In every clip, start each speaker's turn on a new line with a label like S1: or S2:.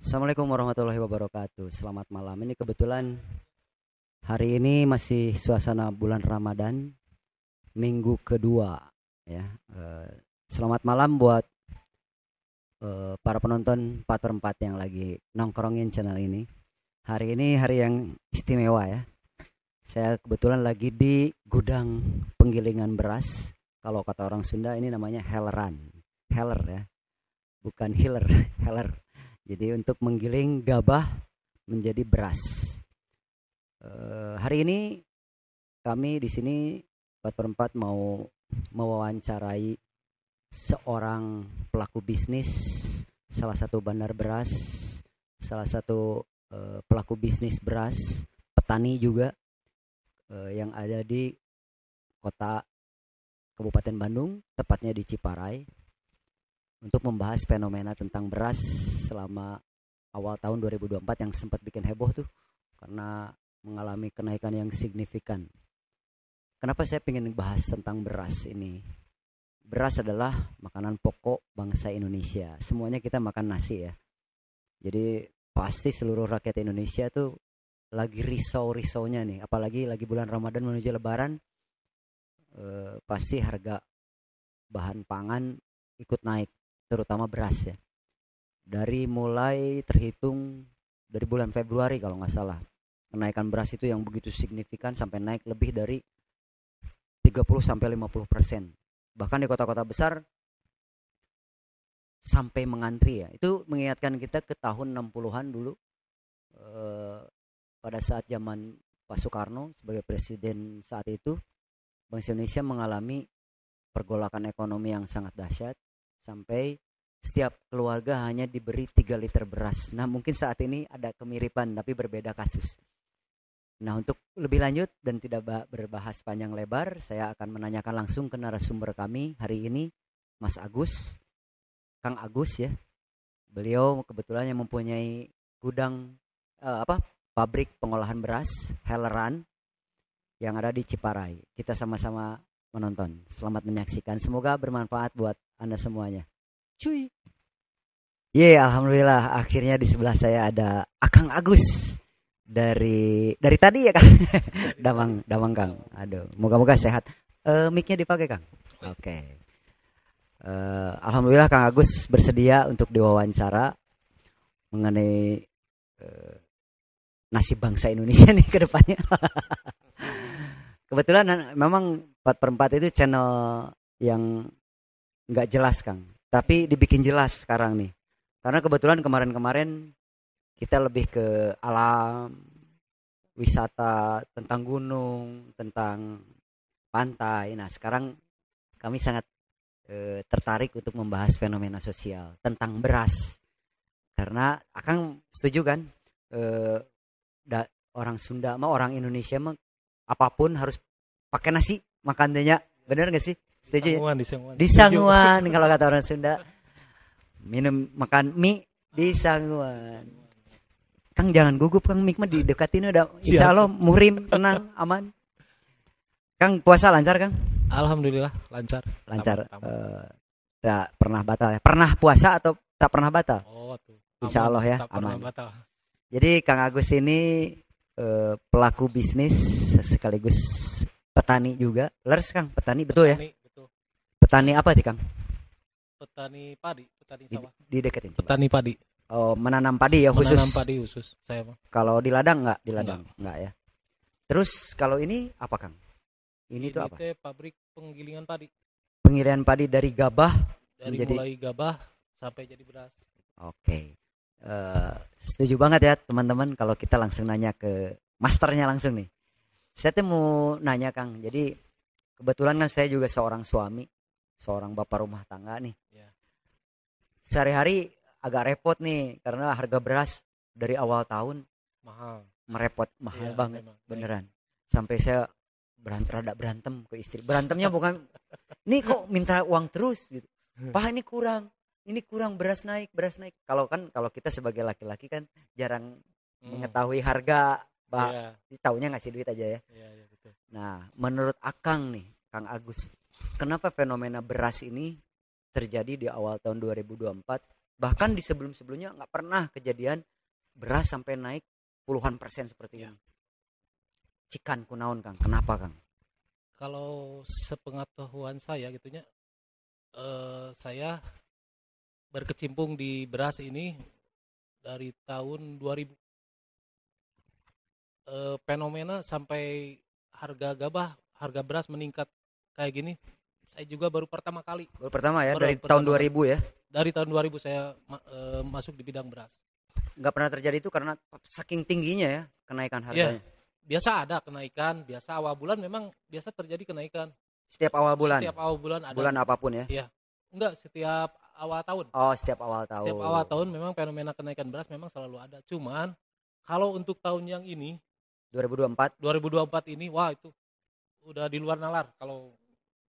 S1: Assalamualaikum warahmatullahi wabarakatuh. Selamat malam. Ini kebetulan hari ini masih suasana bulan Ramadan, minggu kedua ya. Selamat malam buat para penonton 4/4 yang lagi nongkrongin channel ini. Hari ini hari yang istimewa ya. Saya kebetulan lagi di gudang penggilingan beras. Kalau kata orang Sunda ini namanya helleran. Heller ya. Bukan hiller, heller. Jadi untuk menggiling gabah menjadi beras. Hari ini kami di sini 4/4 mau mewawancarai seorang pelaku bisnis, salah satu bandar beras, salah satu pelaku bisnis beras, petani juga yang ada di kota Kabupaten Bandung, tepatnya di Ciparai, untuk membahas fenomena tentang beras selama awal tahun 2024 yang sempat bikin heboh tuh karena mengalami kenaikan yang signifikan. Kenapa saya ingin bahas tentang beras ini? Beras adalah makanan pokok bangsa Indonesia. Semuanya kita makan nasi ya. Jadi pasti seluruh rakyat Indonesia tuh lagi risau-risaunya nih, apalagi lagi bulan Ramadan menuju Lebaran, pasti harga bahan pangan ikut naik, terutama beras ya. Dari mulai terhitung dari bulan Februari kalau nggak salah, kenaikan beras itu yang begitu signifikan sampai naik lebih dari 30-50%. Bahkan di kota-kota besar sampai mengantri ya. Itu mengingatkan kita ke tahun 60-an dulu, pada saat zaman Pak Soekarno sebagai presiden saat itu, bangsa Indonesia mengalami pergolakan ekonomi yang sangat dahsyat sampai setiap keluarga hanya diberi 3 liter beras. Nah mungkin saat ini ada kemiripan tapi berbeda kasus. Nah untuk lebih lanjut dan tidak berbahas panjang lebar, saya akan menanyakan langsung ke narasumber kami hari ini, Mas Agus, Kang Agus ya. Beliau kebetulan yang mempunyai gudang pabrik pengolahan beras Helleran yang ada di Ciparai. Kita sama-sama menonton. Selamat menyaksikan. Semoga bermanfaat buat Anda semuanya. Cuy. Alhamdulillah akhirnya di sebelah saya ada Akang Agus dari tadi ya Kang. Damang Kang. Aduh, moga-moga sehat. Mic-nya dipakai Kang. Oke. Alhamdulillah Kang Agus bersedia untuk diwawancara mengenai nasib bangsa Indonesia nih ke depannya. Kebetulan memang 4/4 itu channel yang nggak jelas Kang, tapi dibikin jelas sekarang nih. Karena kebetulan kemarin-kemarin kita lebih ke alam, wisata, tentang gunung, tentang pantai. Nah sekarang kami sangat tertarik untuk membahas fenomena sosial tentang beras. Karena Akang setuju kan, orang Sunda mah orang Indonesia mah apapun harus pakai nasi makannya, bener gak sih? Setuju ya? Disangguan kalau kata orang Sunda. Minum makan mie disangguan. Kang jangan gugup Kang, mie mah didekatin udah. Insya Allah muhrim, tenang, aman. Kang puasa lancar Kang?
S2: Alhamdulillah lancar.
S1: Tak pernah batal ya? Pernah puasa atau tak pernah batal?
S2: Oh tuh.
S1: Insya Allah ya, aman. Jadi Kang Agus ini pelaku bisnis sekaligus petani juga. Leres Kang, petani betul ya?
S2: Betul.
S1: Petani apa sih Kang?
S2: Petani padi, petani sawah.
S1: Di deketin.
S2: Petani padi.
S1: Oh, menanam padi ya khusus.
S2: Menanam padi khusus saya mah.
S1: Kalau di ladang enggak? Di ladang enggak ya. Terus kalau ini apa Kang? Ini tuh apa?
S2: Pabrik penggilingan padi.
S1: Penggilingan padi dari gabah
S2: mulai gabah sampai jadi beras.
S1: Oke. Setuju banget ya teman-teman kalau kita langsung nanya ke masternya langsung nih. Saya tuh mau nanya Kang. Jadi kebetulan kan saya juga seorang suami, seorang bapak rumah tangga nih.
S2: Ya.
S1: Sehari-hari agak repot nih karena harga beras dari awal tahun
S2: mahal
S1: mahal banget
S2: memang.
S1: Beneran. Sampai saya rada berantem ke istri. Berantemnya bukan nih kok minta uang terus gitu. Pak ini kurang beras naik. Kalau kita sebagai laki-laki kan jarang mengetahui harga, taunya ngasih duit aja ya.
S2: Iya, betul.
S1: Nah, menurut Akang nih, Kang Agus, kenapa fenomena beras ini terjadi di awal tahun 2024 Bahkan di sebelum-sebelumnya nggak pernah kejadian beras sampai naik puluhan persen seperti ini. Cikan kunaon Kang, kenapa Kang?
S2: Kalau sepengetahuan saya gitunya, saya berkecimpung di beras ini dari tahun 2000. Fenomena sampai harga beras meningkat kayak gini, saya juga baru pertama kali.
S1: Baru pertama ya, dari tahun 2000 ya?
S2: Dari tahun 2000 saya masuk di bidang beras.
S1: Nggak pernah terjadi itu karena saking tingginya ya kenaikan harganya.
S2: Biasa ada kenaikan, biasa awal bulan memang biasa terjadi kenaikan.
S1: Setiap awal bulan?
S2: Setiap awal bulan ada.
S1: Bulan apapun ya?
S2: Iya, enggak, setiap awal tahun.
S1: Oh, setiap awal tahun.
S2: Setiap awal tahun memang fenomena kenaikan beras memang selalu ada. Cuman kalau untuk tahun yang ini
S1: 2024
S2: ini, wah itu udah di luar nalar kalau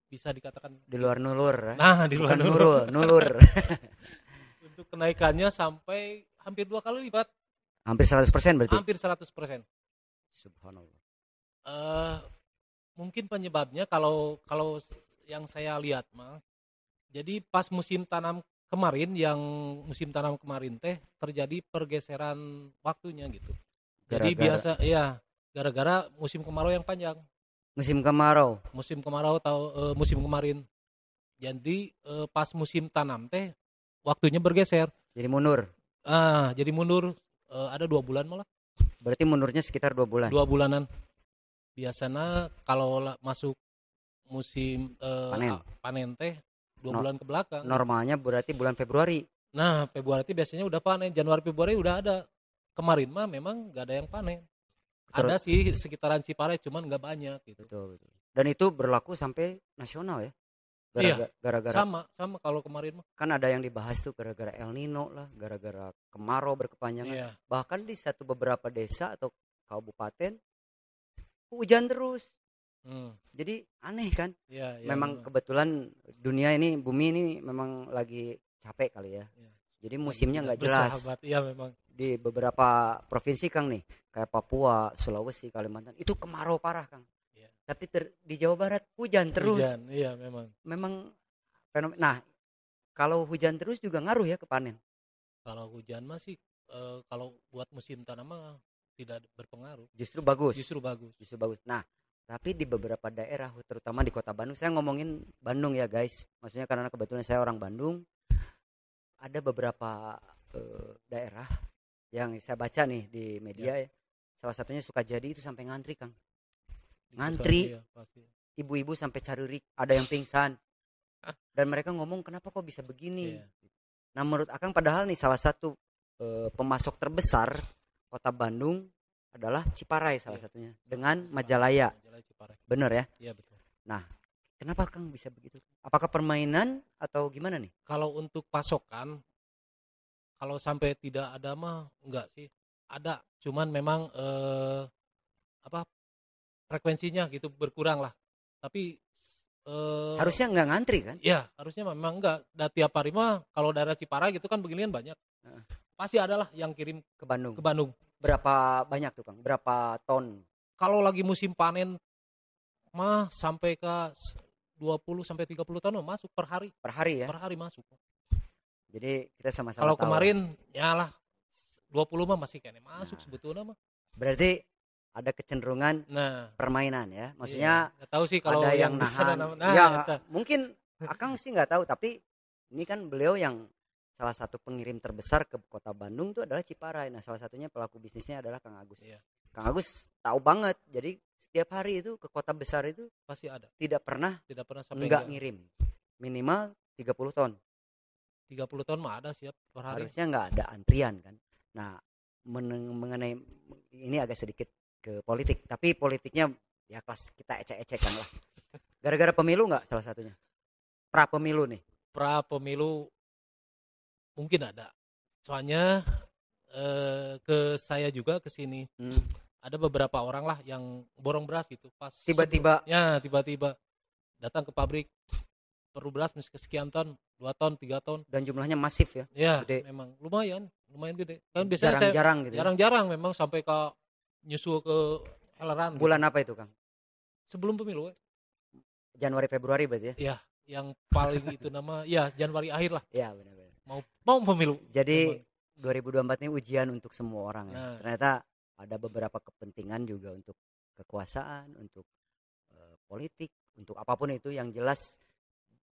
S2: bisa dikatakan.
S1: Di luar nulur.
S2: Nah, di luar
S1: nulur.
S2: Untuk kenaikannya sampai hampir 2 kali lipat.
S1: Hampir 100% berarti?
S2: Hampir 100%.
S1: Subhanallah.
S2: Mungkin penyebabnya kalau yang saya lihat mah, jadi pas musim tanam kemarin teh terjadi pergeseran waktunya gitu. Jadi biasa ya gara-gara musim kemarau yang panjang. Musim kemarau atau musim kemarin. Jadi pas musim tanam teh waktunya bergeser.
S1: Jadi mundur.
S2: Jadi mundur ada 2 bulan malah.
S1: Berarti mundurnya sekitar 2 bulan.
S2: 2 bulanan. Biasanya kalau masuk musim panen teh 2 bulan ke belakang.
S1: Normalnya berarti bulan Februari.
S2: Nah, Februari biasanya udah panen, Januari Februari udah ada. Kemarin mah memang nggak ada yang panen. Ada sih sekitaran Ciparai, cuman nggak banyak gitu.
S1: Betul. Dan itu berlaku sampai nasional ya? Gara-gara
S2: sama kalau kemarin mah.
S1: Kan ada yang dibahas tuh gara-gara El Nino lah, gara-gara kemarau berkepanjangan.
S2: Iya.
S1: Bahkan di beberapa desa atau kabupaten hujan terus. Jadi aneh kan?
S2: Iya,
S1: memang kebetulan bumi ini memang lagi capek kali ya. Iya. Jadi musimnya nggak jelas.
S2: Iya memang.
S1: Di beberapa provinsi Kang nih, kayak Papua, Sulawesi, Kalimantan, itu kemarau parah Kang. Iya. Tapi di Jawa Barat hujan terus.
S2: Iya memang.
S1: Memang fenomena. Nah, kalau hujan terus juga ngaruh ya ke panen.
S2: Kalau hujan mah sih kalau buat musim tanam mah tidak berpengaruh.
S1: Justru bagus.
S2: Justru bagus.
S1: Nah, tapi di beberapa daerah, terutama di Kota Bandung, saya ngomongin Bandung ya guys. Maksudnya karena kebetulan saya orang Bandung. Ada beberapa daerah yang saya baca nih di media ya. Salah satunya Sukajadi itu sampai ngantri Kang. Ngantri. Ibu-ibu sampai caririk, ada yang pingsan. Dan mereka ngomong kenapa kok bisa begini. Nah, menurut Akang padahal nih salah satu pemasok terbesar Kota Bandung adalah Ciparai salah satunya dengan Majalaya. Bener ya?
S2: Iya betul.
S1: Nah, kenapa Kang bisa begitu? Apakah permainan atau gimana nih?
S2: Kalau untuk pasokan, kalau sampai tidak ada mah enggak sih. Ada, cuman memang frekuensinya gitu berkurang lah. Tapi
S1: harusnya enggak ngantri kan?
S2: Iya, harusnya memang enggak. Dan tiap hari mah kalau daerah Ciparai gitu kan beginian banyak. Pasti adalah yang kirim
S1: ke Bandung.
S2: Berapa
S1: banyak tuh Kang? Berapa ton?
S2: Kalau lagi musim panen mah sampai ke 20 sampai 30 ton masuk per hari.
S1: Per hari ya?
S2: Per hari masuk.
S1: Jadi kita sama-sama
S2: kalau
S1: tahu.
S2: Kemarin ya lah 20 mah masih kayaknya masuk sebetulnya mah.
S1: Berarti ada kecenderungan permainan ya. Maksudnya
S2: nggak tahu sih kalau
S1: ada yang nahan. Mungkin Akang sih nggak tahu, tapi ini kan beliau yang salah satu pengirim terbesar ke Kota Bandung itu adalah Ciparai. Nah, salah satunya pelaku bisnisnya adalah Kang Agus.
S2: Iya.
S1: Kang Agus tahu banget. Jadi setiap hari itu ke kota besar itu
S2: pasti ada.
S1: Tidak pernah
S2: sampai
S1: enggak ngirim. Minimal 30 ton.
S2: 30 ton mah ada siap per hari.
S1: Harusnya nggak ada antrian kan. Nah, mengenai ini agak sedikit ke politik, tapi politiknya ya kelas kita ecek-ecekan lah. Gara-gara pemilu nggak salah satunya? Pra pemilu nih.
S2: Pra pemilu mungkin ada. Soalnya ke saya juga ke sini. Ada beberapa orang lah yang borong beras gitu pas
S1: tiba-tiba
S2: datang ke pabrik perlu beras sekian ton, 2 ton, 3 ton.
S1: Dan jumlahnya masif ya?
S2: Ya,
S1: gede.
S2: Memang lumayan gede. Kan biasanya
S1: jarang-jarang gitu.
S2: Jarang-jarang memang sampai ke nyusul ke Eleran.
S1: Bulan gitu. Apa itu, Kang?
S2: Sebelum pemilu.
S1: Januari Februari berarti ya?
S2: Iya, yang paling itu nama Januari akhir lah.
S1: Iya, benar-benar.
S2: Mau pemilu.
S1: Jadi 2024 ini ujian untuk semua orang ya. Ternyata ada beberapa kepentingan juga untuk kekuasaan, untuk politik, untuk apapun itu. Yang jelas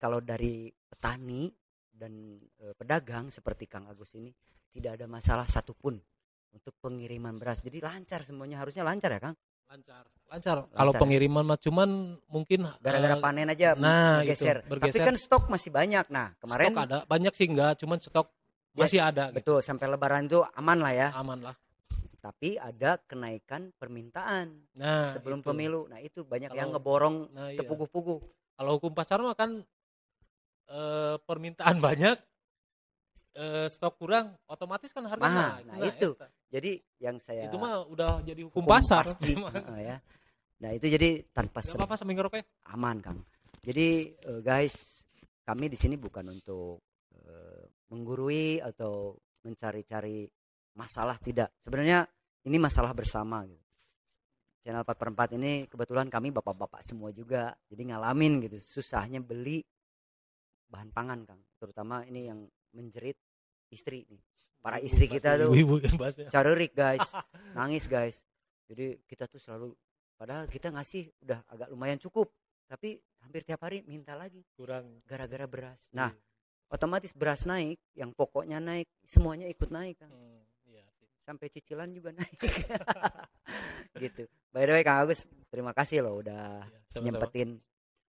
S1: kalau dari petani dan pedagang seperti Kang Agus ini tidak ada masalah satupun untuk pengiriman beras. Jadi lancar semuanya, harusnya lancar ya Kang?
S2: Lancar. Kalau pengiriman mah cuman mungkin
S1: gara-gara panen aja bergeser. Tapi kan stok masih banyak. Nah, kemarin
S2: stok ada, banyak sih enggak, cuman stok masih ada.
S1: Betul, gitu. Sampai lebaran itu aman lah ya.
S2: Aman lah.
S1: Tapi ada kenaikan permintaan sebelum pemilu. Nah, itu banyak yang ngeborong tepuguh-puguh.
S2: Kalau hukum pasar mah kan permintaan banyak, stok kurang, otomatis kan harga naik.
S1: Nah, itu. Jadi yang saya
S2: itu mah udah jadi hukum pasar
S1: pasti. Ya. Nah, itu jadi tanpa
S2: apa seminggu rokok
S1: aman, Kang. Jadi guys, kami di sini bukan untuk menggurui atau mencari-cari masalah, tidak. Sebenarnya ini masalah bersama gitu. Channel 4/4 ini kebetulan kami bapak-bapak semua juga. Jadi ngalamin gitu susahnya beli bahan pangan, Kang. Terutama ini yang menjerit istri nih. Para istri kita tuh caririk guys, nangis guys. Jadi kita tuh selalu, padahal kita ngasih udah agak lumayan cukup, tapi hampir tiap hari minta lagi,
S2: kurang
S1: gara-gara beras. Nah, otomatis beras naik, yang pokoknya naik, semuanya ikut naik, Kang.
S2: Iya sih.
S1: Sampai cicilan juga naik. Gitu. By the way Kang Agus, terima kasih loh udah nyempetin.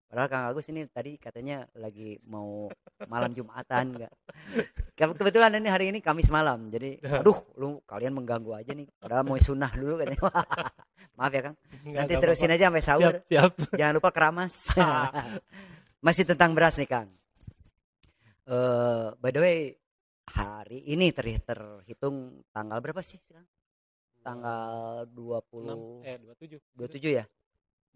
S1: Padahal Kang Agus ini tadi katanya lagi mau malam Jumatan enggak. Kebetulan ini hari ini Kamis malam. Jadi aduh, lu kalian mengganggu aja nih. Padahal mau sunnah dulu katanya. Maaf ya Kang. Nanti terusin aja sampai sahur.
S2: Siap.
S1: Jangan lupa keramas. Masih tentang beras nih Kang. By the way, hari ini terhitung tanggal berapa sih Kang? Tanggal
S2: 27
S1: ya?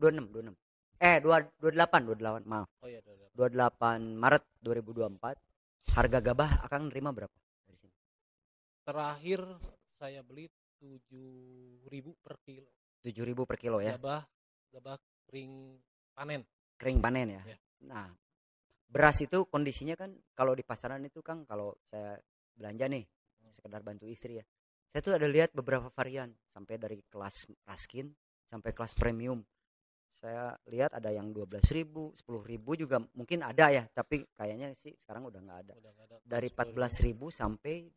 S1: 26. 28 maaf.
S2: Oh iya,
S1: 28 Maret 2024. Harga gabah akan nerima berapa dari sini?
S2: Terakhir saya beli 7.000 per kilo.
S1: 7.000 per kilo ya.
S2: Gabah kering
S1: panen ya. Nah, beras itu kondisinya kan kalau di pasaran itu Kang, kalau saya belanja nih sekedar bantu istri ya. Saya tuh ada lihat beberapa varian sampai dari kelas raskin sampai kelas premium. Saya lihat ada yang 12.000, 10.000 juga mungkin ada ya, tapi kayaknya sih sekarang udah nggak ada. Dari 14.000 sampai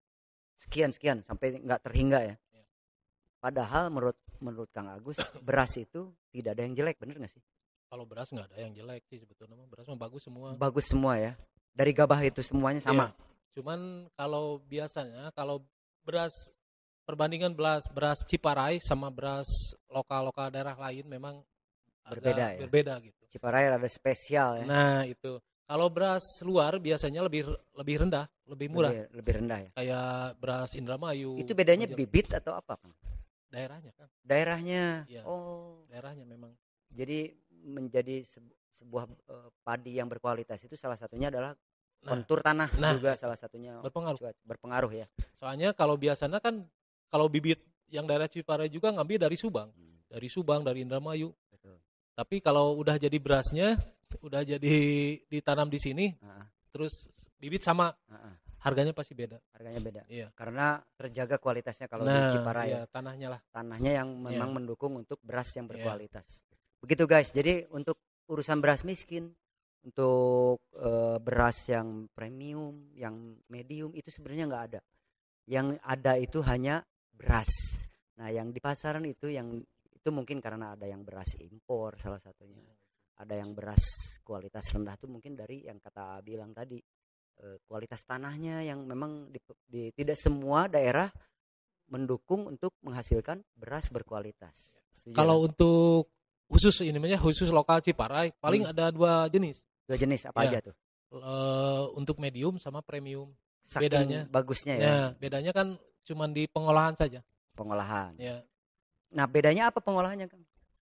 S1: sekian sampai nggak terhingga ya. Padahal menurut Kang Agus beras itu tidak ada yang jelek, bener nggak sih?
S2: Kalau beras nggak ada yang jelek sih sebetulnya, beras mah bagus semua.
S1: Bagus semua ya. Dari gabah itu semuanya sama.
S2: Cuman kalau biasanya kalau beras perbandingan beras Ciparai sama beras lokal daerah lain memang berbeda gitu.
S1: Ciparai ada spesial ya.
S2: Nah, itu. Kalau beras luar biasanya lebih rendah, lebih murah.
S1: Lebih rendah ya.
S2: Kayak beras Indramayu.
S1: Itu bedanya bibit atau apa, Kang?
S2: Daerahnya, Kang.
S1: Daerahnya.
S2: Ya, daerahnya memang.
S1: Jadi menjadi sebuah padi yang berkualitas itu salah satunya adalah kontur tanah juga salah satunya berpengaruh ya.
S2: Soalnya kalau biasanya kan kalau bibit yang daerah Ciparai juga ngambil dari Subang. Dari Subang, dari Indramayu. Betul. Tapi kalau udah jadi berasnya, udah jadi ditanam di sini, terus bibit sama, harganya pasti beda.
S1: Harganya beda.
S2: Iya.
S1: Karena terjaga kualitasnya kalau di Ciparai.
S2: Iya, tanahnya lah.
S1: Tanahnya yang memang mendukung untuk beras yang berkualitas. Begitu guys. Jadi untuk urusan beras miskin, untuk beras yang premium, yang medium itu sebenarnya nggak ada. Yang ada itu hanya beras. Nah, yang di pasaran itu mungkin karena ada yang beras impor salah satunya. Ada yang beras kualitas rendah tuh mungkin dari yang kata bilang tadi, kualitas tanahnya yang memang tidak semua daerah mendukung untuk menghasilkan beras berkualitas.
S2: Kalau untuk khusus lokal Ciparai paling ada dua jenis.
S1: Dua jenis apa aja tuh?
S2: Untuk medium sama premium.
S1: Saking bedanya bagusnya ya.
S2: Bedanya kan cuman di pengolahan saja.
S1: Pengolahan.
S2: Ya.
S1: Nah, bedanya apa pengolahannya, Kang?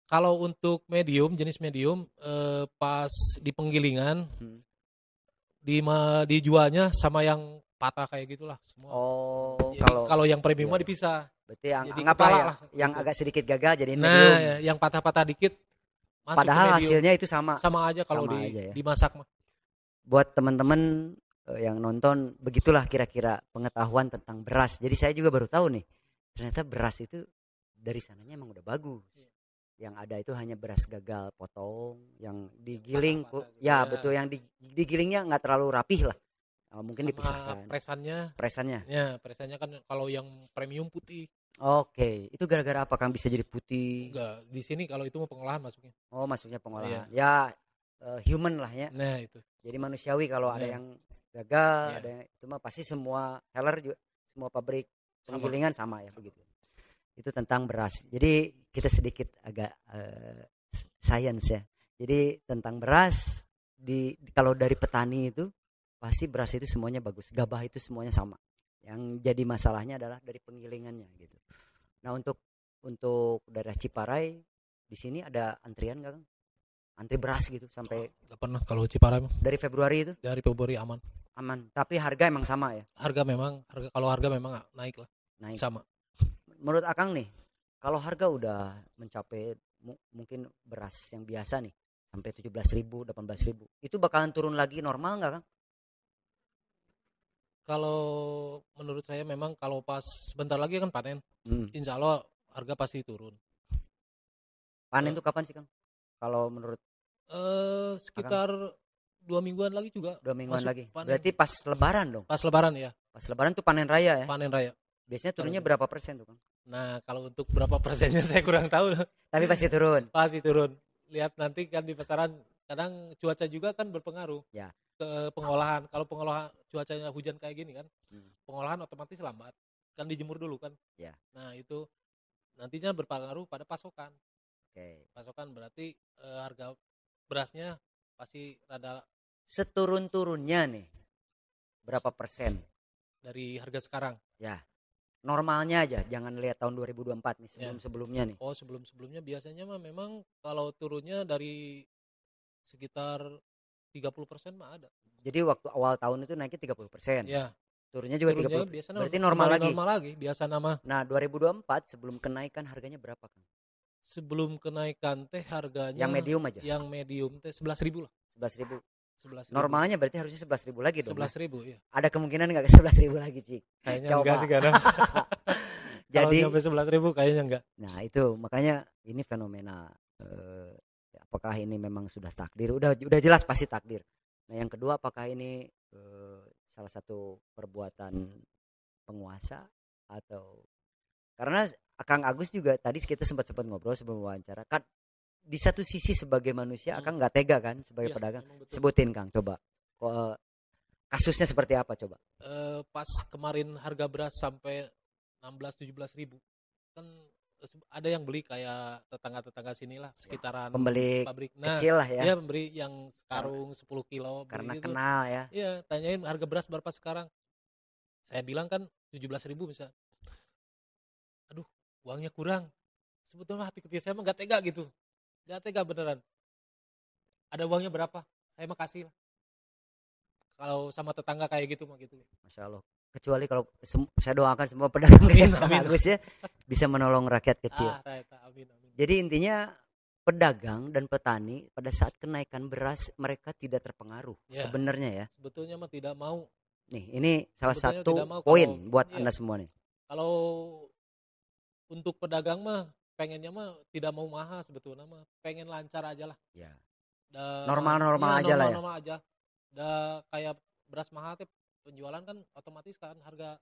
S2: Kalau untuk jenis medium pas di penggilingan dijualnya sama yang patah kayak gitulah semua. Kalau yang premium mah dipisah.
S1: Berarti anggaplah yang agak sedikit gagal jadi medium.
S2: Nah, yang patah-patah dikit masuk
S1: padahal hasilnya itu sama.
S2: Sama aja kalau dimasak mah.
S1: Buat teman-teman yang nonton begitulah kira-kira pengetahuan tentang beras. Jadi saya juga baru tahu nih, ternyata beras itu dari sananya emang udah bagus. Yang ada itu hanya beras gagal potong, yang digiling, ya betul, yang digilingnya nggak terlalu rapih lah. Mungkin
S2: sama
S1: dipisahkan. Presannya.
S2: Ya, presannya kan kalau yang premium putih.
S1: Oke, itu gara-gara apa Kang bisa jadi putih?
S2: Enggak, di sini kalau itu mau pengolahan masuknya.
S1: Oh, masuknya pengolahan. Ya, human lah ya.
S2: Nah, itu.
S1: Jadi manusiawi kalau ada yang gagal, ada yang, itu mah pasti semua seller juga, semua pabrik penggilingan sama ya begitu. Itu tentang beras. Jadi kita sedikit agak science ya. Jadi tentang beras kalau dari petani itu pasti beras itu semuanya bagus, gabah itu semuanya sama. Yang jadi masalahnya adalah dari penggilingannya gitu. Nah untuk daerah Ciparai di sini ada antrian nggak Kang? Antri beras gitu sampai?
S2: Nggak pernah kalau Ciparai.
S1: Dari Februari itu?
S2: Dari Februari aman.
S1: Tapi harga emang sama ya?
S2: Harga memang naik lah.
S1: Naik.
S2: Sama.
S1: Menurut Akang nih, kalau harga udah mencapai mungkin beras yang biasa nih sampai 17.000, 18.000, itu bakalan turun lagi normal nggak Kang?
S2: Kalau menurut saya memang kalau pas sebentar lagi kan panen, insya Allah harga pasti turun.
S1: Panen itu kapan sih Kang? Kalau menurut
S2: sekitar Akang? 2 mingguan lagi juga.
S1: 2 mingguan lagi. Panen. Berarti pas Lebaran dong?
S2: Pas Lebaran ya.
S1: Pas Lebaran tuh panen raya ya?
S2: Panen raya.
S1: Biasanya turunnya berapa persen tuh Kang?
S2: Nah kalau untuk berapa persennya saya kurang tahu.
S1: Tapi pasti turun?
S2: Pasti turun. Lihat nanti kan di pasaran, kadang cuaca juga kan berpengaruh.
S1: Ya.
S2: Ke pengolahan. Kalau pengolahan cuacanya hujan kayak gini kan, pengolahan otomatis lambat. Kan dijemur dulu kan.
S1: Ya.
S2: Nah itu nantinya berpengaruh pada pasokan.
S1: Oke.
S2: Pasokan berarti harga berasnya pasti rada.
S1: Seturun-turunnya nih berapa persen?
S2: Dari harga sekarang?
S1: Ya. Normalnya aja, jangan lihat tahun 2024 nih, sebelum-sebelumnya nih.
S2: Oh sebelum-sebelumnya biasanya mah memang kalau turunnya dari sekitar 30% mah ada.
S1: Jadi waktu awal tahun itu naiknya 30%.
S2: Ya.
S1: Turunnya juga 30%. Berarti normal lagi.
S2: Normal lagi, biasa nama.
S1: Nah, 2024 sebelum kenaikan harganya berapa Kang?
S2: Sebelum kenaikan teh harganya
S1: yang medium aja.
S2: Yang medium teh 11.000 lah.
S1: 11.000.
S2: 11.000.
S1: Normalnya berarti harusnya 11.000 lagi dong.
S2: 11.000 ya.
S1: Ada kemungkinan enggak ke 11.000 lagi, Cik?
S2: Kayaknya enggak sih kadang. Jadi sampai 11.000 kayaknya enggak.
S1: Nah, itu makanya ini fenomena apakah ini memang sudah takdir? Udah jelas pasti takdir. Nah, yang kedua apakah ini salah satu perbuatan penguasa atau karena Kang Agus juga tadi kita sempat ngobrol sebelum wawancara kan di satu sisi sebagai manusia Akang nggak tega kan sebagai pedagang. Sebutin Kang coba kasusnya seperti apa coba?
S2: Pas kemarin harga beras sampai 16-17.000 kan ada yang beli kayak tetangga sinilah sekitaran
S1: pembeli
S2: pabrik
S1: kecil lah ya.
S2: Iya pembeli yang karung 10 kilo
S1: karena
S2: gitu.
S1: Kenal ya.
S2: Iya tanyain harga beras berapa sekarang, saya bilang kan 17.000 misal. Aduh uangnya kurang, sebetulnya hati kecil saya mah gak tega gitu, gak tega beneran. Ada uangnya berapa saya mah kasih lah kalau sama tetangga kayak gitu mah gitu.
S1: Masya Allah. Kecuali kalau saya doakan semua pedagang bagus ya bisa menolong rakyat kecil.
S2: Amin.
S1: Jadi intinya pedagang dan petani pada saat kenaikan beras mereka tidak terpengaruh sebenarnya ya.
S2: Sebetulnya mah tidak mau.
S1: Nih ini salah satu poin buat Anda semua nih.
S2: Kalau untuk pedagang mah pengennya mah tidak mau mahal sebetulnya mah, pengen lancar aja lah.
S1: Ya. Normal aja lah ya.
S2: Normal aja. Udah kayak beras mahal teh penjualan kan otomatis kan harga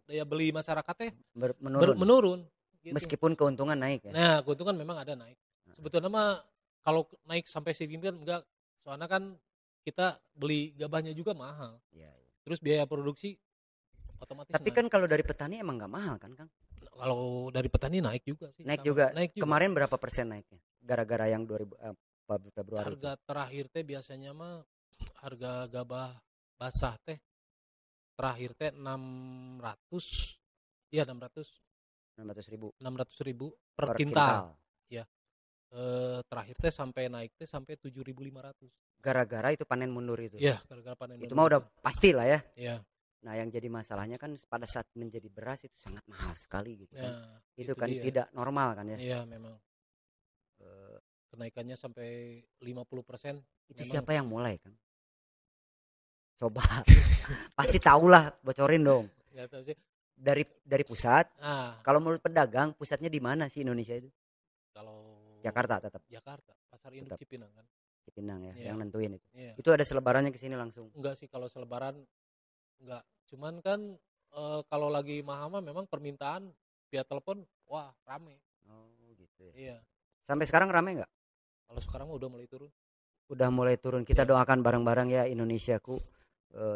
S2: daya beli masyarakat teh menurun
S1: gitu. Meskipun keuntungan naik ya.
S2: Nah, keuntungan memang ada naik. Sebetulnya mah kalau naik sampai segini kan enggak, soalnya kan kita beli gabahnya juga mahal. Ya. Terus biaya produksi otomatis.
S1: Tapi naik. Kan kalau dari petani emang nggak mahal kan, Kang?
S2: Kalau dari petani naik juga sih.
S1: Naik juga. Kemarin berapa persen naiknya? Gara-gara yang Februari.
S2: Harga itu terakhir teh biasanya mah harga gabah basah teh terakhir teh 600 ribu per kintal. Ya. Terakhir teh sampai naik teh sampai 7.500.
S1: Gara-gara itu panen mundur itu.
S2: Iya, gara-gara panen mundur.
S1: Itu mah udah pasti lah ya.
S2: Iya.
S1: Nah, yang jadi masalahnya kan pada saat menjadi beras itu sangat mahal sekali gitu kan. Itu kan
S2: dia.
S1: Tidak normal kan ya.
S2: Iya, memang. Kenaikannya sampai 50%.
S1: Itu siapa yang mulai kan? Coba. Pasti tahulah, bocorin dong.
S2: Nggak tahu sih.
S1: Dari pusat. Kalau menurut pedagang, pusatnya di mana sih Indonesia itu?
S2: Kalau
S1: Jakarta tetap.
S2: Jakarta, Pasar Induk Cipinang kan.
S1: Cipinang ya, yang nentuin itu.
S2: Iya.
S1: Itu ada selebarannya ke sini langsung.
S2: Enggak sih, kalau selebaran enggak. Cuman kan kalau lagi Mahama memang permintaan via telepon, wah rame.
S1: Oh gitu ya.
S2: Iya.
S1: Sampai sekarang rame nggak?
S2: Kalau sekarang udah mulai turun.
S1: Udah mulai turun. Kita doakan bareng-bareng ya Indonesiaku,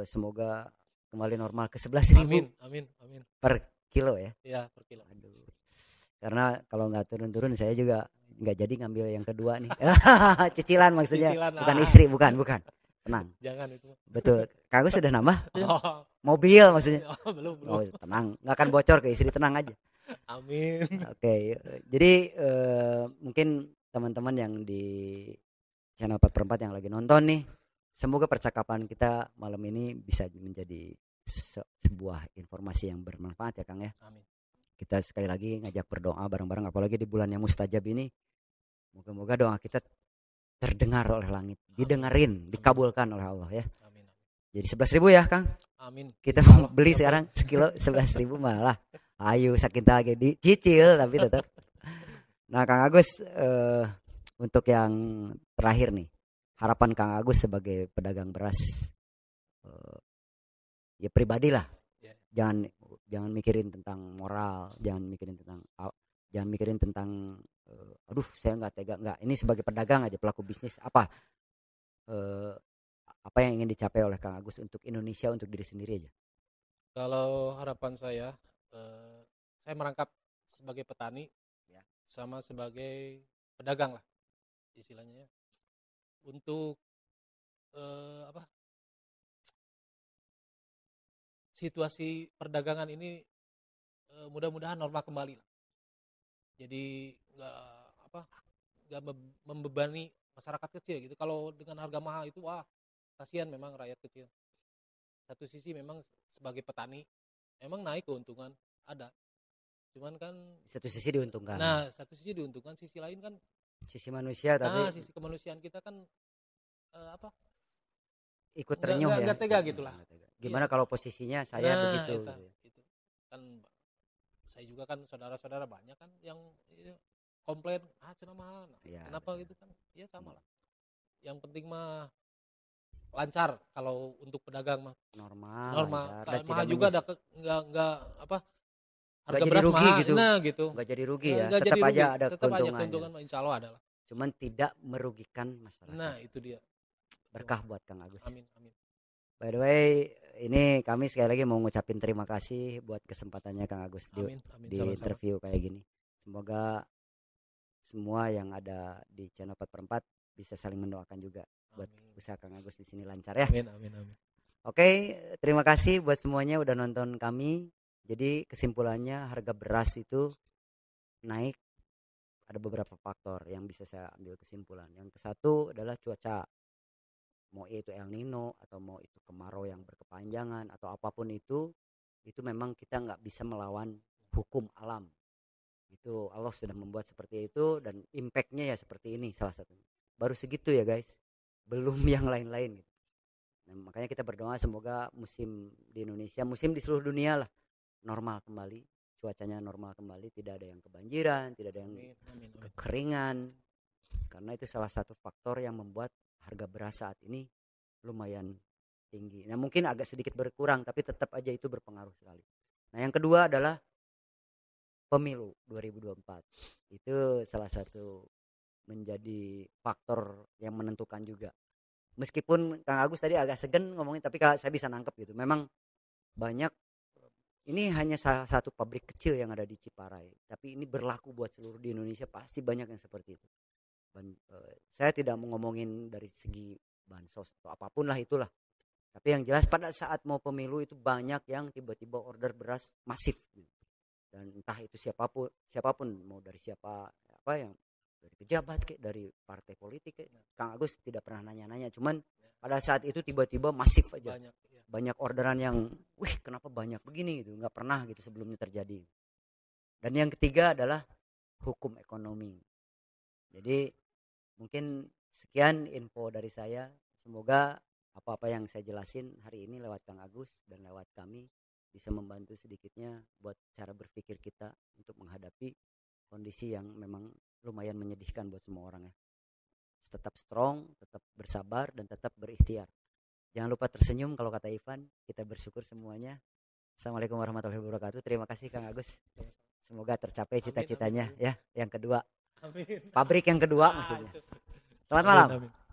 S1: semoga kembali normal ke 11.000.
S2: Amin.
S1: Per kilo ya?
S2: Iya, per kilo.
S1: Aduh. Karena kalau nggak turun-turun saya juga nggak jadi ngambil yang kedua nih. Cicilan maksudnya. Bukan istri, bukan. Tenang.
S2: Jangan itu.
S1: Betul. Kang Agus sudah nambah? Mobil maksudnya.
S2: Belum.
S1: Oh, tenang, nggak akan bocor ke istri, tenang aja.
S2: Amin.
S1: Oke. Jadi mungkin teman-teman yang di channel 4/4 yang lagi nonton nih, semoga percakapan kita malam ini bisa menjadi sebuah informasi yang bermanfaat ya Kang ya.
S2: Amin. Kita
S1: sekali lagi ngajak berdoa bareng-bareng, apalagi di bulan yang mustajab ini. Moga-moga doa kita terdengar oleh langit, didengerin, dikabulkan oleh Allah ya. Amin. Jadi 11.000 ya Kang.
S2: Amin.
S1: Kita mau beli sekarang sekilo 11.000 malah. Ayo sakit lagi dicicil tapi tetap. Nah Kang Agus, untuk yang terakhir nih, harapan Kang Agus sebagai pedagang beras, ya pribadi lah. Jangan mikirin tentang moral, jangan mikirin tentang aduh saya nggak tega, nggak. Ini sebagai pedagang aja, pelaku bisnis, apa yang ingin dicapai oleh Kang Agus untuk Indonesia, untuk diri sendiri aja?
S2: Kalau harapan saya merangkap sebagai petani ya, sama sebagai pedagang lah istilahnya ya, untuk situasi perdagangan ini mudah-mudahan normal kembali lah. Jadi nggak membebani masyarakat kecil gitu. Kalau dengan harga mahal itu wah kasihan memang rakyat kecil. Satu sisi memang sebagai petani emang naik keuntungan ada. Cuman kan
S1: satu sisi diuntungkan.
S2: Nah, satu sisi diuntungkan, sisi lain kan
S1: sisi manusia, tapi
S2: sisi kemanusiaan kita kan
S1: ikut terenyuh ya.
S2: Enggak tega gitulah.
S1: Gimana kalau posisinya saya begitu?
S2: Gitu. Kan saya juga kan saudara-saudara banyak kan yang komplain, cina mahal. Kenapa gitu kan? Ya sama lah. Yang penting mah lancar kalau untuk pedagang mah.
S1: Normal.
S2: Mahal juga ada enggak harga
S1: beras rugi
S2: mahal,
S1: gitu.
S2: gitu.
S1: Enggak jadi rugi ya. Tetap aja ada
S2: keuntungan insya Allah ada lah.
S1: Cuman tidak merugikan masyarakat.
S2: Nah, itu dia.
S1: Berkah buat Kang Agus.
S2: Amin.
S1: By the way, ini kami sekali lagi mau ngucapin terima kasih buat kesempatannya Kang Agus di sama-sama. Interview kayak gini. Semoga semua yang ada di channel 4/4 bisa saling mendoakan juga buat usaha Kang Agus di sini lancar ya.
S2: Amin.
S1: Oke, terima kasih buat semuanya udah nonton kami. Jadi kesimpulannya harga beras itu naik, ada beberapa faktor yang bisa saya ambil kesimpulan. Yang satu adalah cuaca, mau itu El Nino atau mau itu kemarau yang berkepanjangan atau apapun itu memang kita nggak bisa melawan hukum alam. Itu Allah sudah membuat seperti itu dan impactnya ya seperti ini salah satunya. Baru segitu ya guys, belum yang lain-lain gitu. Nah, makanya kita berdoa semoga musim di Indonesia, musim di seluruh dunia lah normal kembali, cuacanya normal kembali, tidak ada yang kebanjiran, tidak ada yang kekeringan, karena itu salah satu faktor yang membuat harga beras saat ini lumayan tinggi. Nah mungkin agak sedikit berkurang tapi tetap aja itu berpengaruh sekali. Nah yang kedua adalah pemilu 2024, itu salah satu menjadi faktor yang menentukan juga. Meskipun Kang Agus tadi agak segan ngomongin, tapi kalau saya bisa nangkep gitu, memang banyak. Ini hanya salah satu pabrik kecil yang ada di Ciparai, tapi ini berlaku buat seluruh di Indonesia, pasti banyak yang seperti itu. Saya tidak mau ngomongin dari segi bansos atau apapun lah itulah. Tapi yang jelas pada saat mau pemilu itu banyak yang tiba-tiba order beras masif. Dan entah itu siapapun mau dari siapa, yang dari pejabat kayak dari partai politik kayak. Kang Agus tidak pernah nanya-nanya, cuman pada saat itu tiba-tiba masif aja. Banyak orderan yang, kenapa banyak begini gitu, nggak pernah gitu sebelumnya terjadi. Dan yang ketiga adalah hukum ekonomi. Jadi mungkin sekian info dari saya. Semoga apa-apa yang saya jelasin hari ini lewat Kang Agus dan lewat kami bisa membantu sedikitnya buat cara berpikir kita untuk menghadapi kondisi yang memang lumayan menyedihkan buat semua orang ya. Tetap strong, tetap bersabar dan tetap berikhtiar. Jangan lupa tersenyum kalau kata Ivan. Kita bersyukur semuanya. Assalamualaikum warahmatullahi wabarakatuh. Terima kasih Kang Agus. Semoga tercapai cita-citanya ya. Yang kedua. Amin. Pabrik yang kedua maksudnya. Selamat malam. Amin.